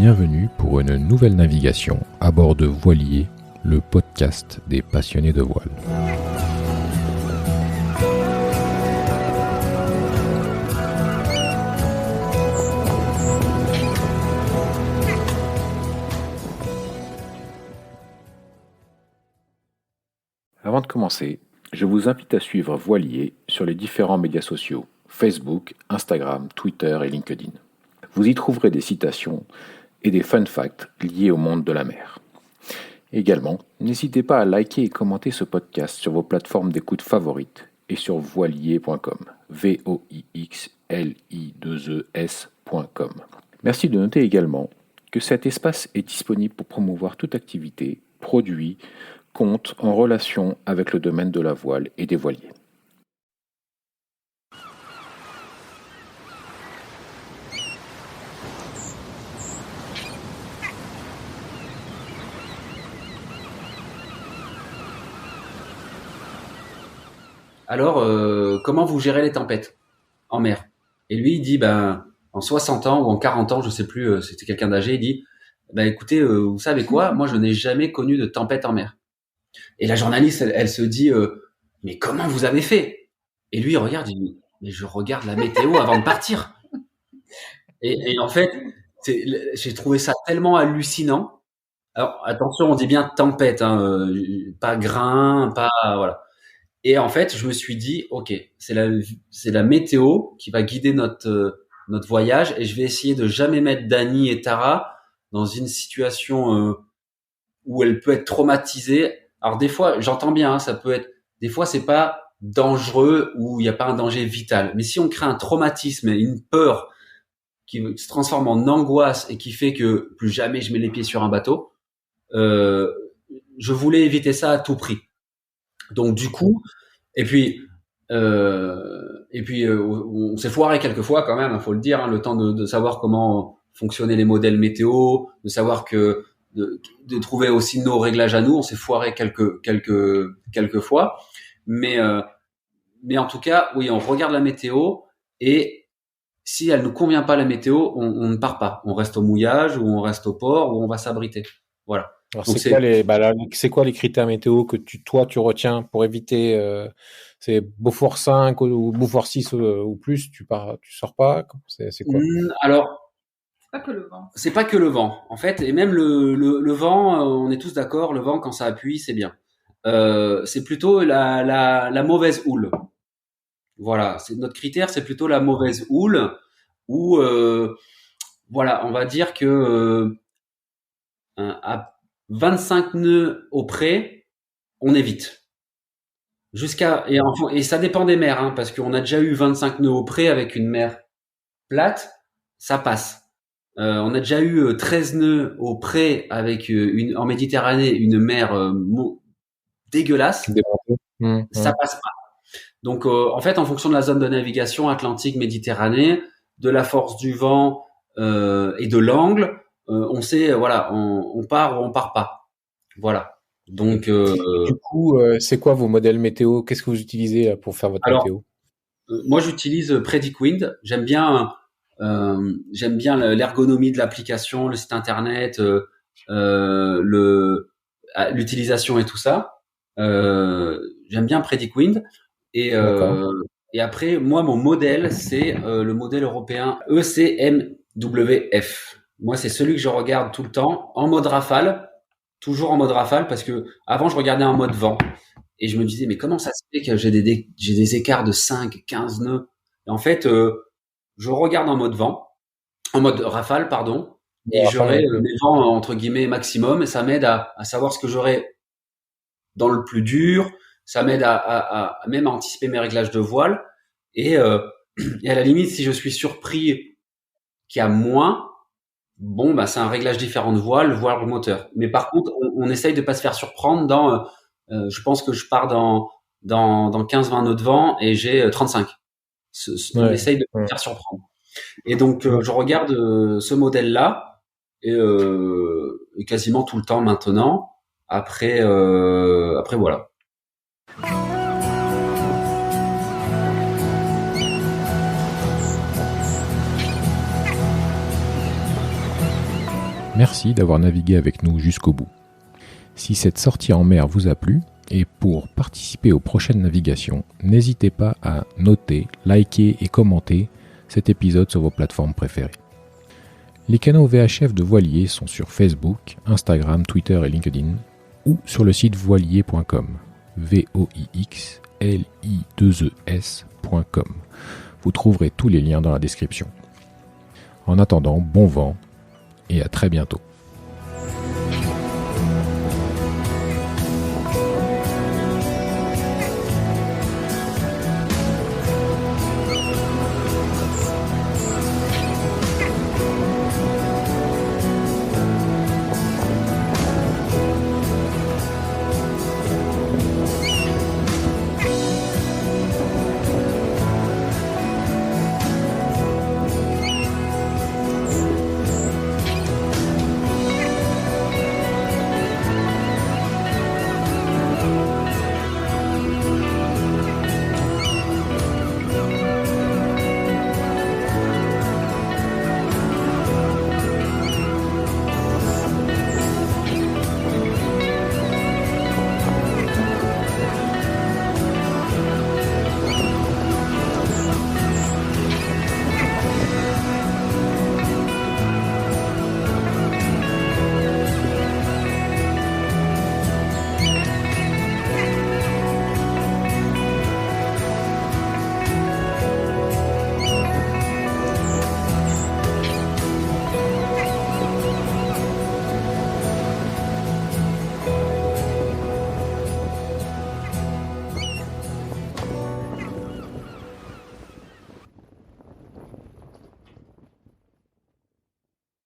bienvenue pour une nouvelle navigation à bord de Voilier, le podcast des passionnés de voile. Avant de commencer, je vous invite à suivre Voilier sur les différents médias sociaux, Facebook, Instagram, Twitter et LinkedIn. Vous y trouverez des citations et des fun facts liés au monde de la mer. Également, n'hésitez pas à liker et commenter ce podcast sur vos plateformes d'écoute favorites et sur voilier.com, voixli2es.com. Merci de noter également que cet espace est disponible pour promouvoir toute activité, produit, compte en relation avec le domaine de la voile et des voiliers. Alors, comment vous gérez les tempêtes en mer? Et lui, il dit, en 60 ans ou en 40 ans, je sais plus, c'était quelqu'un d'âgé, il dit, écoutez, vous savez quoi? Moi, je n'ai jamais connu de tempête en mer. Et la journaliste, elle se dit, mais comment vous avez fait? Et lui, il regarde, il dit, mais je regarde la météo avant de partir. Et en fait, j'ai trouvé ça tellement hallucinant. Alors, attention, on dit bien tempête, hein, pas grain, pas, voilà. Et en fait, je me suis dit, ok, c'est la météo qui va guider notre voyage, et je vais essayer de jamais mettre Dany et Tara dans une situation où elle peut être traumatisée. Alors des fois, j'entends bien, hein, ça peut être, des fois c'est pas dangereux ou il n'y a pas un danger vital. Mais si on crée un traumatisme et une peur qui se transforme en angoisse et qui fait que plus jamais je mets les pieds sur un bateau, je voulais éviter ça à tout prix. Donc du coup, et puis on s'est foiré quelques fois quand même, il faut le dire, hein, le temps de savoir comment fonctionnaient les modèles météo, de savoir que de trouver aussi nos réglages à nous, on s'est foiré quelques fois, mais en tout cas, oui, on regarde la météo, et si elle ne convient pas, la météo, on ne part pas, on reste au mouillage, ou on reste au port, ou on va s'abriter. Voilà. Alors, c'est quoi les critères météo que tu retiens pour éviter c'est Beaufort 5 ou Beaufort 6 ou plus, tu sors pas, c'est quoi? Alors, c'est pas que le vent. C'est pas que le vent, en fait, et même le vent, on est tous d'accord, le vent quand ça appuie, c'est bien. C'est plutôt la mauvaise houle. Voilà, c'est notre critère, c'est plutôt la mauvaise houle, où voilà, on va dire que à 25 nœuds au près, on évite. Et ça dépend des mers, hein, parce qu'on a déjà eu 25 nœuds au près avec une mer plate, ça passe. On a déjà eu 13 nœuds au près avec en Méditerranée, une mer dégueulasse. Ça passe pas. Donc en fait, en fonction de la zone de navigation, Atlantique, Méditerranée, de la force du vent et de l'angle, on sait, voilà, on part ou on part pas. Voilà. Donc du coup, c'est quoi vos modèles météo? Qu'est-ce que vous utilisez là, pour faire votre météo? Moi, j'utilise Predict-Wind. J'aime bien l'ergonomie de l'application, le site internet, l'utilisation et tout ça. J'aime bien Predict-Wind. Et après, moi, mon modèle, c'est le modèle européen ECMWF. Moi, c'est celui que je regarde tout le temps en mode rafale, toujours en mode rafale, parce que avant, je regardais en mode vent. Et je me disais, mais comment ça se fait que j'ai des écarts de 5, 15 nœuds? Et en fait, je regarde en mode rafale, pardon, et j'aurai mes vents entre guillemets maximum, et ça m'aide à savoir ce que j'aurai dans le plus dur, ça m'aide à même à anticiper mes réglages de voile, et à la limite, si je suis surpris qu'il y a moins, c'est un réglage différent de voile, voire moteur. Mais par contre, on essaye de pas se faire surprendre dans, je pense que je pars dans 15-20 nœuds de vent et j'ai 35. On essaye de me faire surprendre. Et donc, je regarde ce modèle-là et quasiment tout le temps maintenant. Après voilà. Merci d'avoir navigué avec nous jusqu'au bout. Si cette sortie en mer vous a plu, et pour participer aux prochaines navigations, n'hésitez pas à noter, liker et commenter cet épisode sur vos plateformes préférées. Les canaux VHF de Voilier sont sur Facebook, Instagram, Twitter et LinkedIn, ou sur le site voilier.com, voixlies.com. Vous trouverez tous les liens dans la description. En attendant, bon vent et à très bientôt.